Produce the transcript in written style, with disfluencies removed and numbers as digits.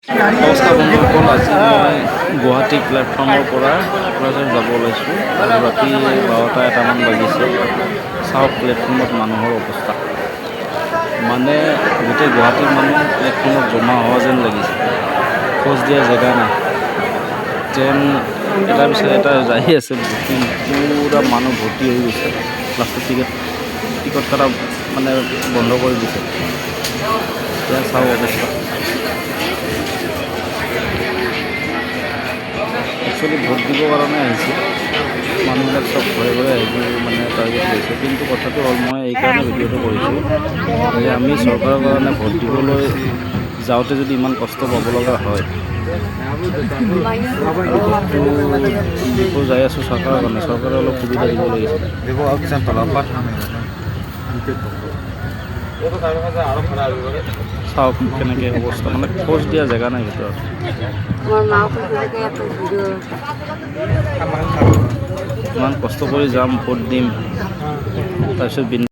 সংস্থাপনসকল আজি মই গুৱাহাটী প্লেটফৰ্মৰ পৰা কোকৰাঝাৰ যাব ওলাইছোঁ। ৰাতি 12টা-1টামান বাজিছে। চাওক প্লেটফৰ্মত মানুহৰ অৱস্থা, মানে গোটেই গুৱাহাটীৰ মানুহ প্লেটফৰ্মত জমা হোৱা যেন লাগিছে। খোজ দিয়া জেগা নাই, ট্ৰেইন এটা পিছত এটা যাই আছে। পূৰা মানুহ ভৰ্তি হৈ গৈছে। লাষ্টত টিকট কটা মানে বন্ধ কৰি দিছে। এতিয়া চাওক অৱস্থা। একচুৱেলি ভোট দিবৰ কাৰণে আহিছে মানুহবিলাক, চব ঘৰে ঘৰে আহিব মানে টাৰ্গেট লৈছে। কিন্তু কথাটো হ'ল, মই এইকাৰণে ভিডিঅ'টো কৰিছোঁ যে আমি চৰকাৰৰ কাৰণে ভোট দিবলৈ যাওঁতে যদি ইমান কষ্ট পাব লগা হয়, যাই আছোঁ চৰকাৰৰ কাৰণে, চৰকাৰে অলপ সুবিধা দিব লাগিছিলে। চাওক কেনেকৈ অৱস্থা, মানে খোজ দিয়া জেগা নাই ভিতৰত। ইমান কষ্ট কৰি যাম, ভোট দিম, তাৰপিছত